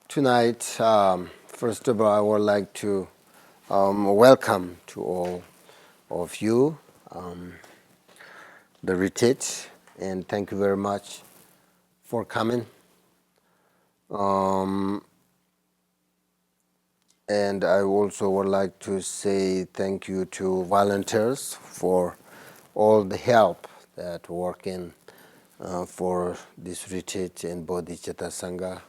Tonight, first of all, I would like to welcome to all of you the retreat, and thank you very much for coming. And I also would like to say thank you to volunteers for all the help that work in for this retreat in Bodhicitta Sangha.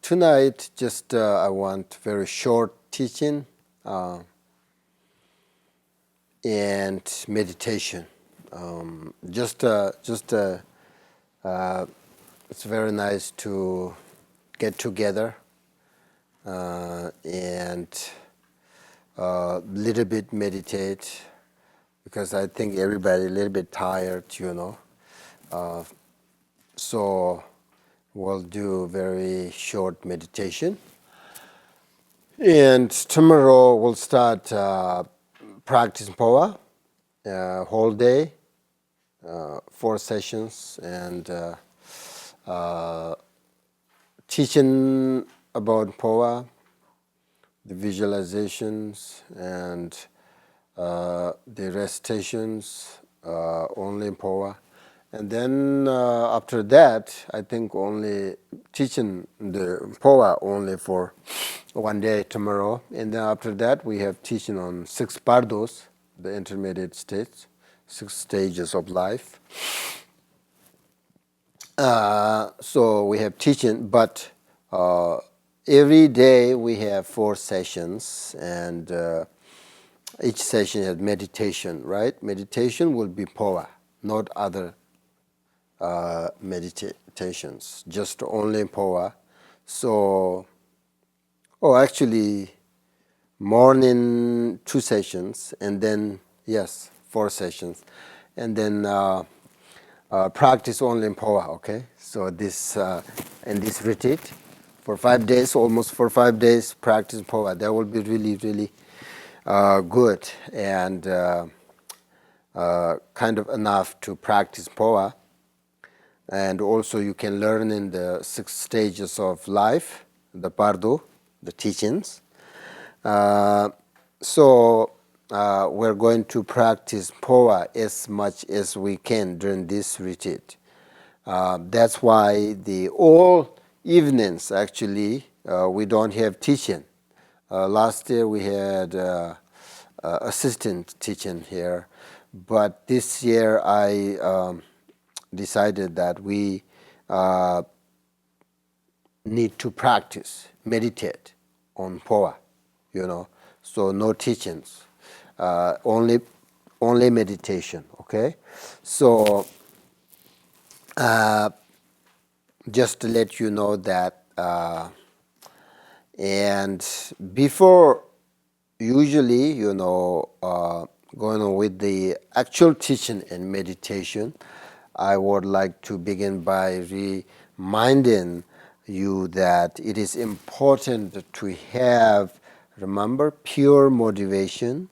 Tonight, just I want very short teaching and meditation. It's very nice to get together and little bit meditate, because I think everybody a little bit tired, so we'll do very short meditation. And tomorrow we'll start practicing Powa, whole day, 4 sessions, and teaching about Powa, the visualizations, and the recitations, only in Powa. And then after that, I think only teaching the Powa only for 1 day tomorrow. And then after that, we have teaching on Six Bardos, the intermediate states, 6 stages of life. So we have teaching, but every day we have 4 sessions, and each session has meditation, right? Meditation will be Powa, not other meditations, just only Powa. So, actually, morning 2 sessions, and then, 4 sessions, and then practice only in Powa, okay? So this, in this retreat, for 5 days, almost for 5 days, practice Powa. That will be really, really good, and kind of enough to practice Powa. And also you can learn in the 6 stages of life, the Bardo, the teachings. So we're going to practice Powa as much as we can during this retreat. That's why all evenings, actually, we don't have teaching. Last year we had assistant teaching here, but this year I decided that we need to practice, meditate on Powa, so no teachings, only meditation, okay? So just to let you know that, and before usually, going on with the actual teaching and meditation, I would like to begin by reminding you that it is important to have, remember, pure motivation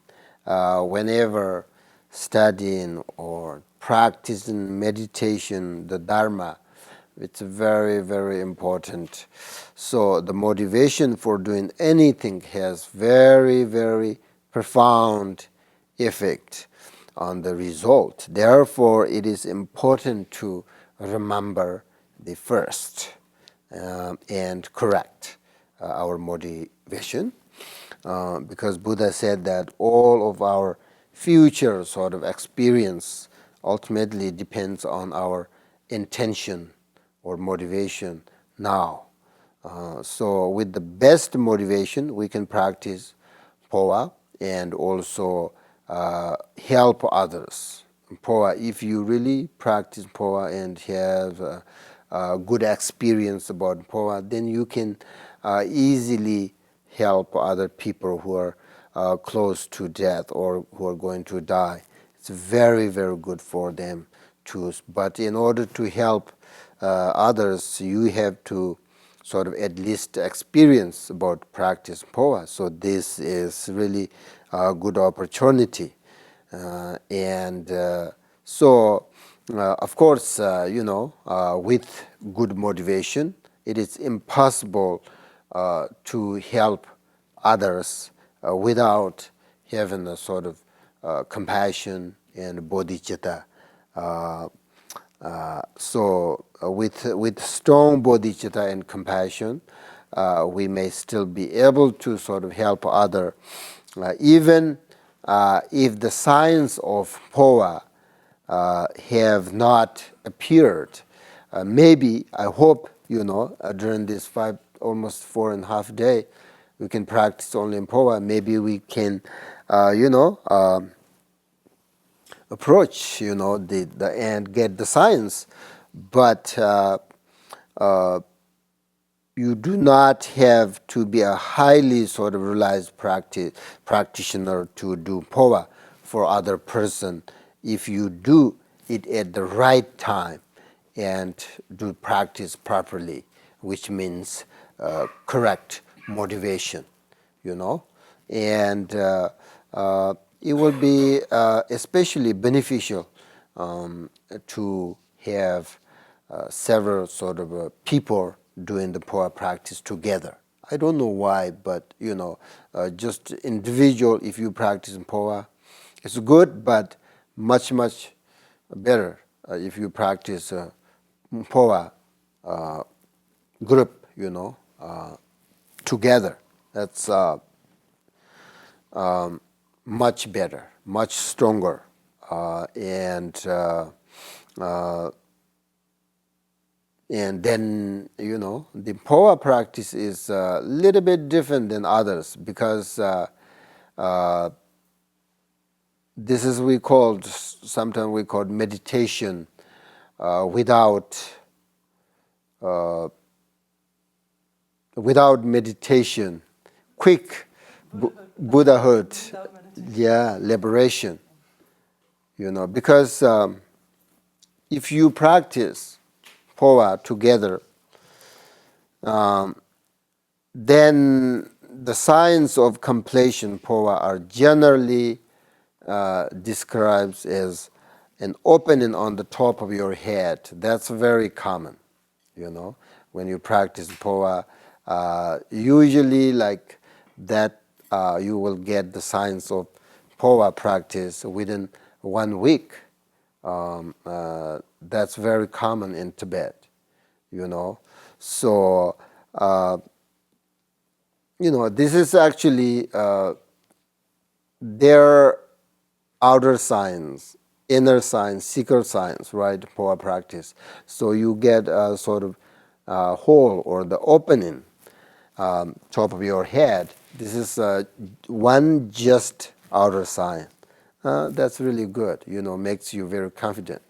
whenever studying or practicing meditation, the Dharma. It's very, very important. So the motivation for doing anything has very, very profound effect on the result. Therefore, it is important to remember the first and correct our motivation, because Buddha said that all of our future sort of experience ultimately depends on our intention or motivation now. So with the best motivation, we can practice Powa and also help others. Powa, if you really practice Powa and have a good experience about Powa, then you can easily help other people who are close to death or who are going to die. It's very, very good for them too. But in order to help others, you have to sort of at least experience about practice Powa. So this is really a good opportunity. So of course, with good motivation, it is impossible to help others without having a sort of compassion and bodhicitta. Uh, with strong bodhicitta and compassion, we may still be able to sort of help other, even if the signs of Powa have not appeared. Maybe, I hope, during this almost 4.5 days, we can practice only in Powa. Maybe we can, approach, the and get the science. But you do not have to be a highly sort of realized practitioner to do Powa for other person. If you do it at the right time and do practice properly, which means correct motivation, and it will be especially beneficial to have several sort of people doing the Powa practice together. I don't know why, but just individual, if you practice in Powa, it's good, but much better if you practice Powa group, together. That's much better, much stronger, and then, the Powa practice is a little bit different than others because this is sometimes we call meditation without meditation, quick Buddhahood, liberation, because if you practice Powa together, then the signs of completion Powa are generally described as an opening on the top of your head. That's very common, when you practice Powa. Usually like that, you will get the signs of Powa practice within 1 week. That's very common in Tibet, So, this is actually their outer signs, inner signs, secret signs, right? Powa practice. So you get a sort of hole or the opening top of your head. This is one just outer sign. That's really good, makes you very confident,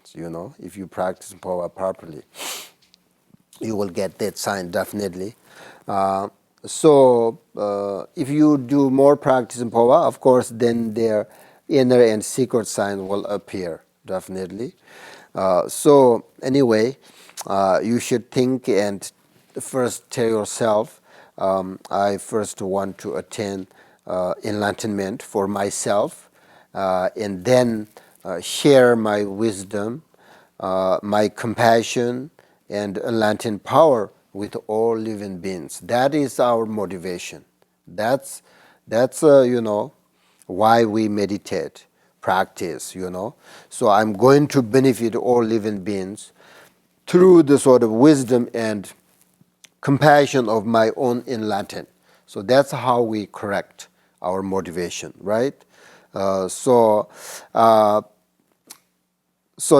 if you practice Powa properly. You will get that sign definitely. So if you do more practice in Powa, of course, then their inner and secret sign will appear, definitely. So anyway, you should think and first tell yourself, I first want to attain enlightenment for myself, and then share my wisdom, my compassion, and enlightened power with all living beings. That is our motivation. That's why we meditate, practice, So I'm going to benefit all living beings through the sort of wisdom and compassion of my own enlightenment. So that's how we correct our motivation, right? So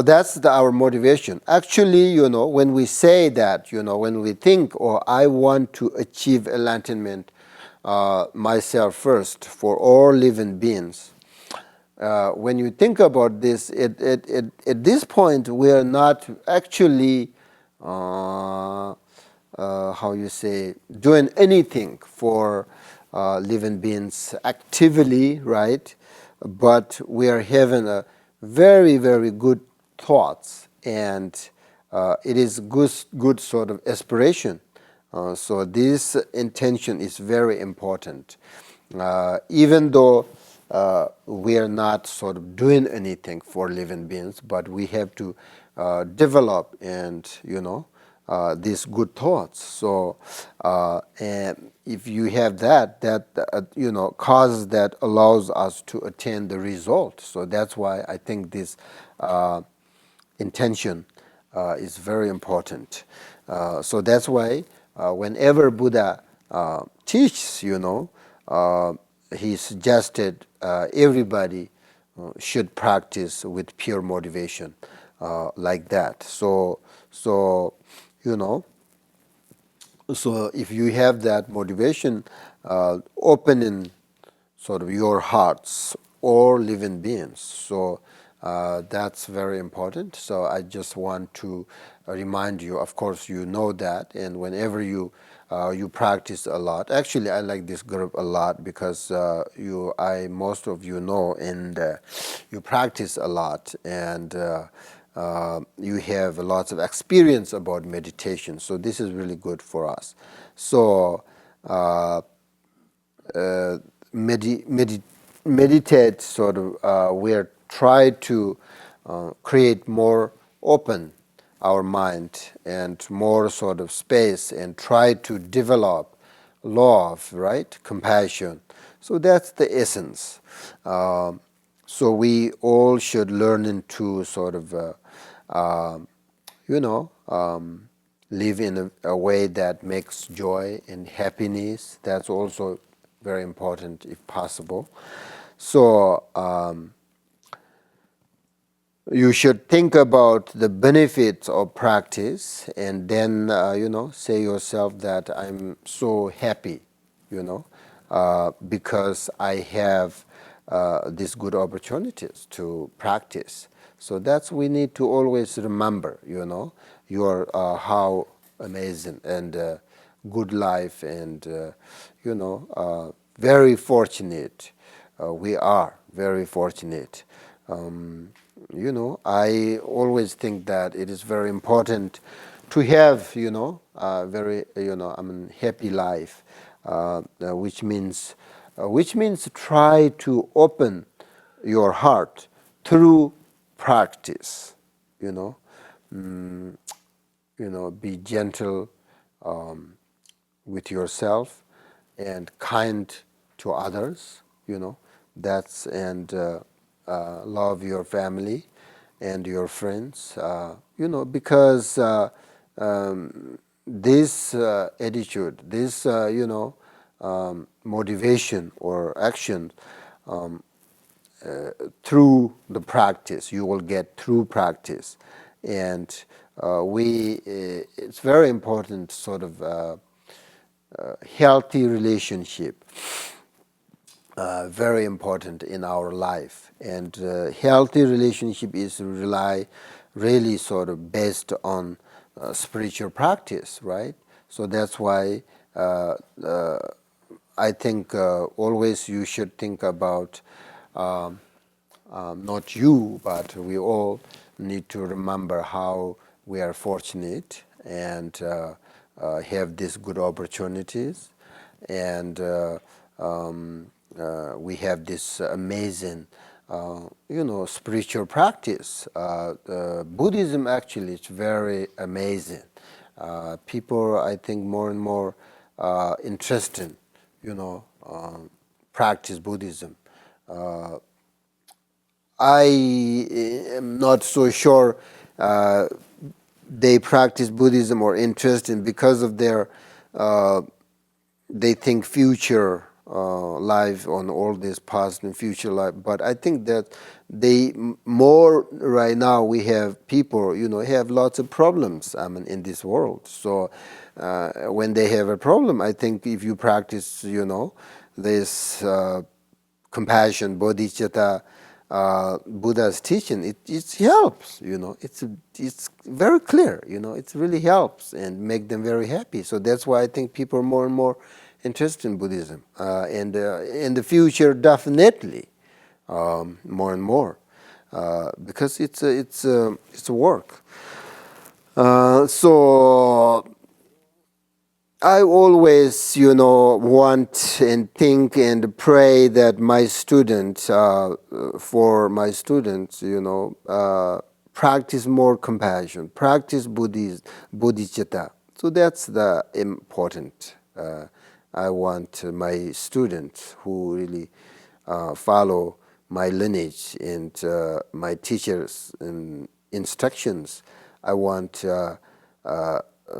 that's our motivation. Actually, when we say that, when we think, I want to achieve enlightenment myself first for all living beings, when you think about this, at this point, we are not actually, doing anything for living beings actively, right? But we are having a very, very good thoughts, and it is good sort of aspiration. So this intention is very important. Even though we are not sort of doing anything for living beings, but we have to develop and these good thoughts. So and if you have that cause that allows us to attain the result. So that's why I think this intention is very important. So that's why whenever Buddha teaches, he suggested everybody should practice with pure motivation like that. So you know, so if you have that motivation, open in sort of your hearts or living beings. So that's very important. So I just want to remind you. Of course, you know that, and whenever you practice a lot. Actually, I like this group a lot because most of you know, and you practice a lot, and you have lots of experience about meditation. So this is really good for us. So. Meditate sort of we're try to create more open our mind and more sort of space and try to develop love, right, compassion. So that's the essence. So we all should learn into sort of you know live in a way that makes joy and happiness. That's also very important if possible. So you should think about the benefits of practice and then, say yourself that I'm so happy, because I have these good opportunities to practice. So that's we need to always remember, your how amazing and good life and, very fortunate. We are very fortunate. I always think that it is very important to have, very, happy life, which means try to open your heart through practice, be gentle with yourself and kind to others, that's and love your family and your friends, because this attitude, this, motivation or action through the practice, you will get through practice. And it's very important sort of healthy relationship, very important in our life. And healthy relationship is really sort of based on spiritual practice, right? So that's why I think always you should think about not you, but we all need to remember how we are fortunate and have these good opportunities, and we have this amazing, spiritual practice. Buddhism actually is very amazing. People, I think, more and more interested, practice Buddhism. I am not so sure they practice Buddhism or interested because of their, they think future life on all this past and future life. But I think that more right now we have people, have lots of problems, in this world. So when they have a problem, I think if you practice, this compassion, bodhicitta, Buddha's teaching, it helps, it's very clear, it really helps and make them very happy. So that's why I think people are more and more interested in Buddhism, and in the future definitely more and more, because it's a work. So I always, want and think and pray that my students, for my students, practice more compassion, practice bodhicitta. So that's the important. I want my students who really follow my lineage and my teachers' instructions. I want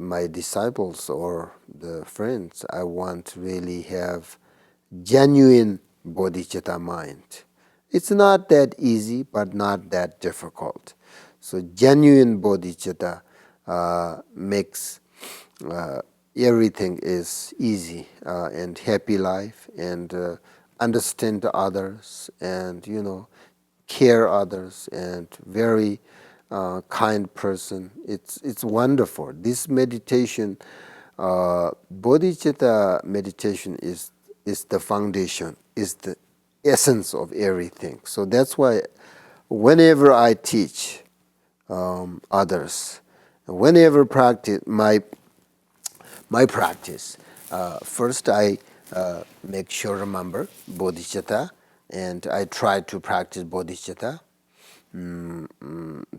my disciples or the friends, I want to really have genuine bodhicitta mind. It's not that easy, but not that difficult. So genuine bodhicitta makes everything is easy and happy life and understand others and care others and very kind person. It's wonderful. This meditation, bodhicitta meditation is the foundation, is the essence of everything. So that's why whenever I teach others, whenever practice my practice, first I make sure remember bodhicitta, and I try to practice bodhicitta.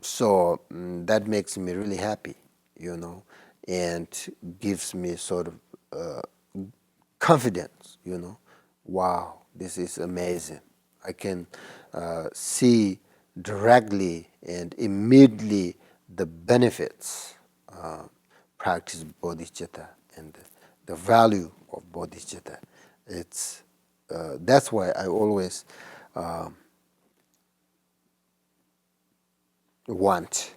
So that makes me really happy, and gives me sort of confidence, Wow, this is amazing. I can see directly and immediately the benefits practice bodhicitta and the value of bodhicitta. It's that's why I always want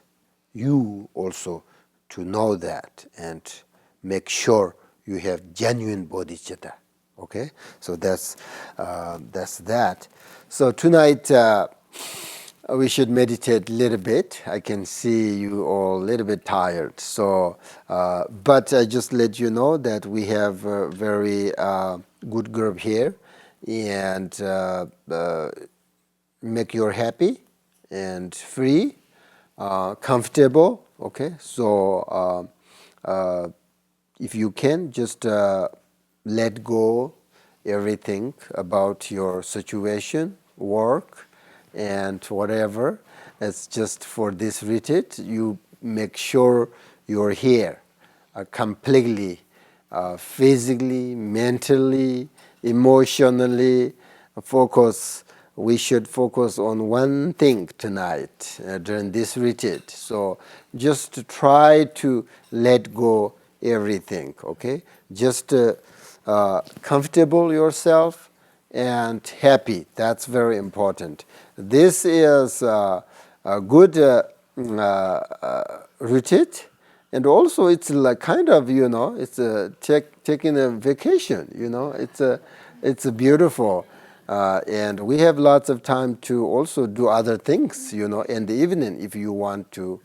you also to know that and make sure you have genuine bodhicitta. Okay, so that's that. So tonight we should meditate a little bit. I can see you all a little bit tired. So, but I just let you know that we have a very good group here, and make you happy and free, comfortable. Okay, so if you can just let go everything about your situation, work, and whatever. It's just for this retreat. You make sure you're here completely, physically, mentally, emotionally. Focus. We should focus on one thing tonight during this retreat. So just try to let go everything. Okay, just comfortable yourself and happy. That's very important. This is a good retreat, and also it's like kind of it's taking a vacation. It's a beautiful, and we have lots of time to also do other things. In the evening, if you want to,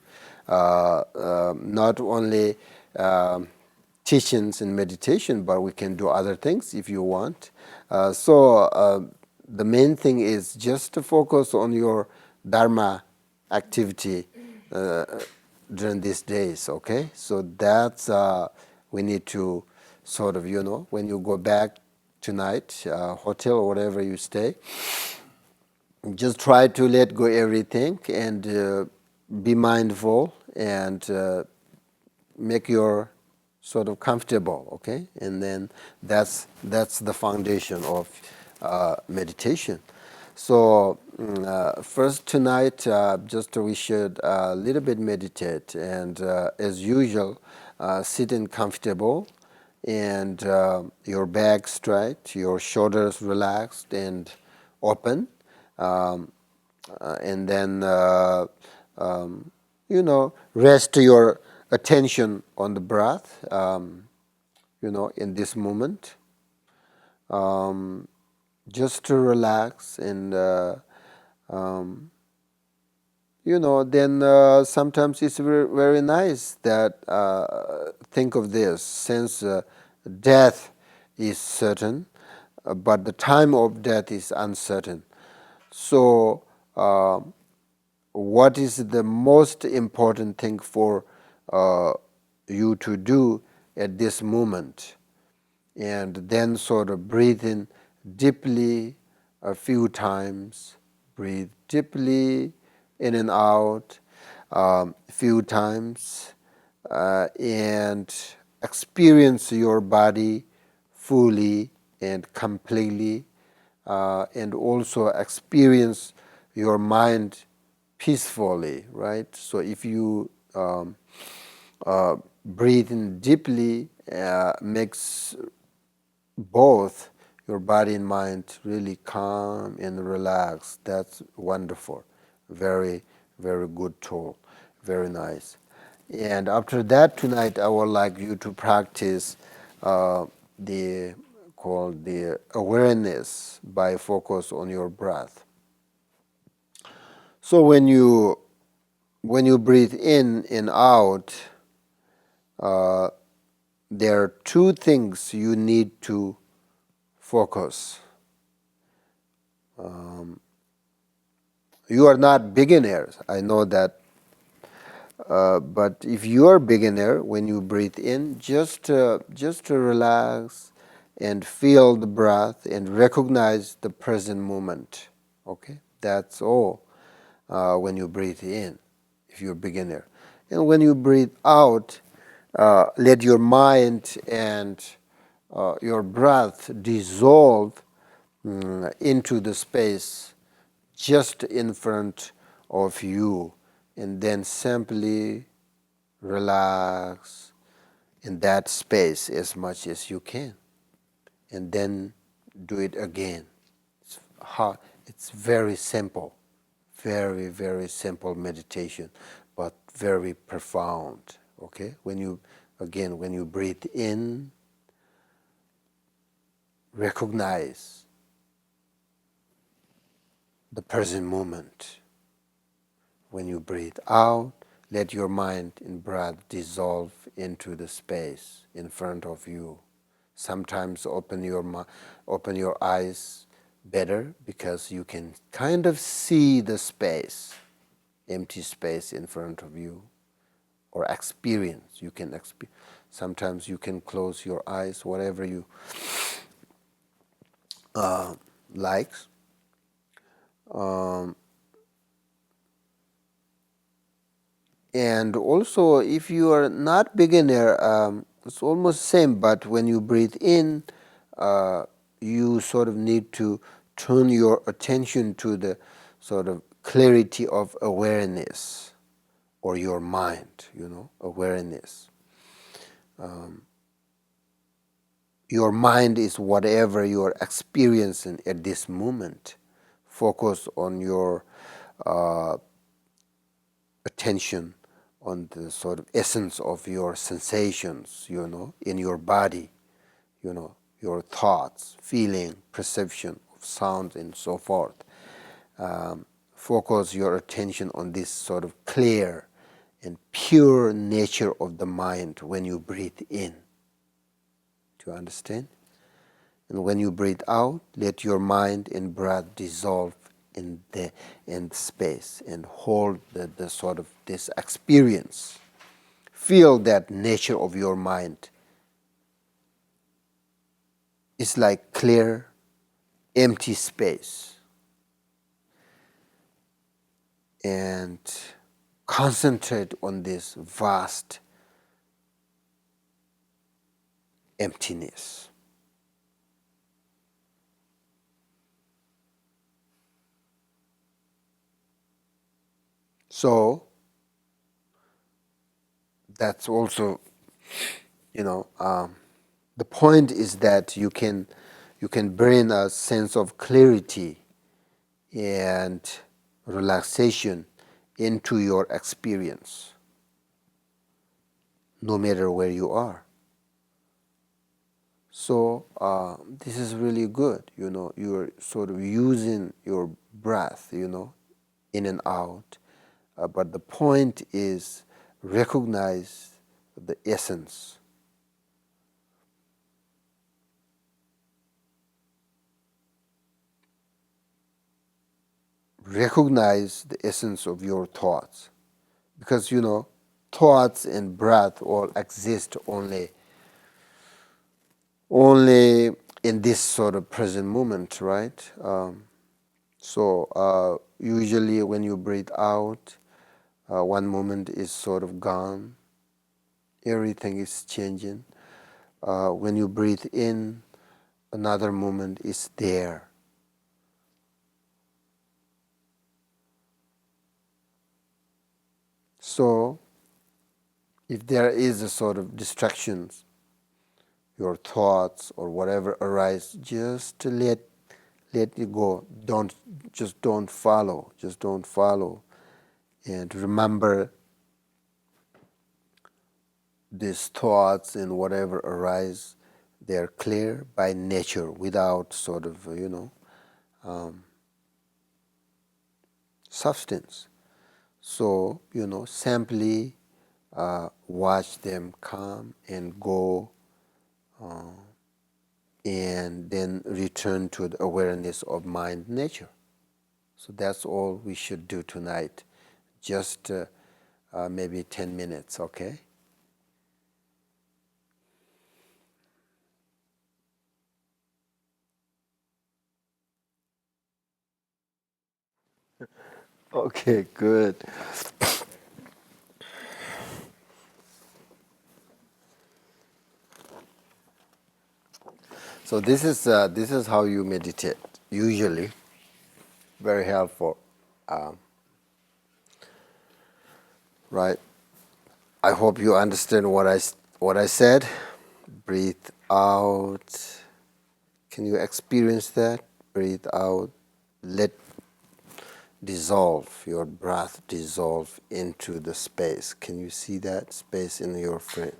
not only teachings and meditation, but we can do other things if you want. So the main thing is just to focus on your dharma activity during these days. Okay, so that's we need to sort of when you go back tonight, hotel or wherever you stay, just try to let go everything and be mindful and make your sort of comfortable, okay? And then that's the foundation of meditation. So first tonight, just we should a little bit meditate, and as usual, sitting comfortable, and your back straight, your shoulders relaxed and open, and then rest your attention on the breath, in this moment. Just to relax and, then sometimes it's very, very nice that think of this, since death is certain, but the time of death is uncertain. So what is the most important thing for you to do at this moment? And then sort of breathe in deeply a few times, breathe deeply in and out, few times and experience your body fully and completely, and also experience your mind peacefully, right? So if you breathe in deeply, makes both your body and mind really calm and relaxed. That's wonderful. Very, very good tool. Very nice. And after that, tonight, I would like you to practice the called the awareness by focus on your breath. So when you breathe in and out, there are two things you need to focus. You are not beginners, I know that, but if you are beginner, when you breathe in, just to relax and feel the breath and recognize the present moment. Okay, that's all. When you breathe in, if you're a beginner, and when you breathe out, let your mind and your breath dissolve into the space just in front of you, and then simply relax in that space as much as you can, and then do it again. It's very simple, very, very simple meditation, but very profound. Okay, when you breathe in, recognize the present moment. When you breathe out, let your mind and breath dissolve into the space in front of you. Sometimes open your eyes better, because you can kind of see the space, empty space in front of you, or experience. Sometimes you can close your eyes, whatever you like. And also, if you are not beginner, it's almost same, but when you breathe in, you sort of need to turn your attention to the sort of clarity of awareness, or your mind, awareness. Your mind is whatever you are experiencing at this moment. Focus on your attention on the sort of essence of your sensations, in your body, your thoughts, feeling, perception of sound, and so forth. Focus your attention on this sort of clear and pure nature of the mind when you breathe in. Do you understand? And when you breathe out, let your mind and breath dissolve in space, and hold the sort of this experience. Feel that nature of your mind is like clear, empty space, and concentrate on this vast emptiness. So that's also, the point is that you can bring a sense of clarity and relaxation into your experience, no matter where you are. So this is really good. You're sort of using your breath, in and out. But the point is, recognize the essence. Recognize the essence of your thoughts. Because, thoughts and breath all exist only in this sort of present moment, right? So usually when you breathe out, One moment is sort of gone. Everything is changing. When you breathe in, another moment is there. So, if there is a sort of distractions, your thoughts or whatever arise, just let it go. Don't follow. Just don't follow. And remember, these thoughts and whatever arise, they're clear by nature, without sort of substance. So simply watch them come and go, and then return to the awareness of mind nature. So that's all we should do tonight. Just maybe 10 minutes, okay? Okay, good. So this is how you meditate. Usually, very helpful, right? I hope you understand what I said. Breathe out. Can you experience that? Breathe out. Let dissolve your breath, dissolve into the space. Can you see that space in your frame?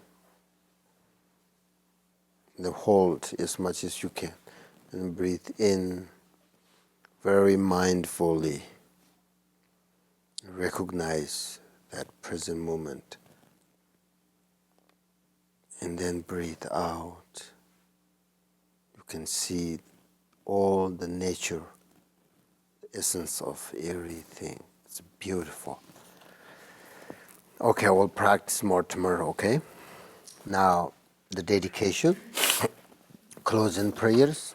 The hold as much as you can, and breathe in very mindfully. Recognize that present moment, and then breathe out. You can see all the nature, the essence of everything. It's beautiful. Okay, we'll practice more tomorrow, okay? Now, the dedication, closing prayers.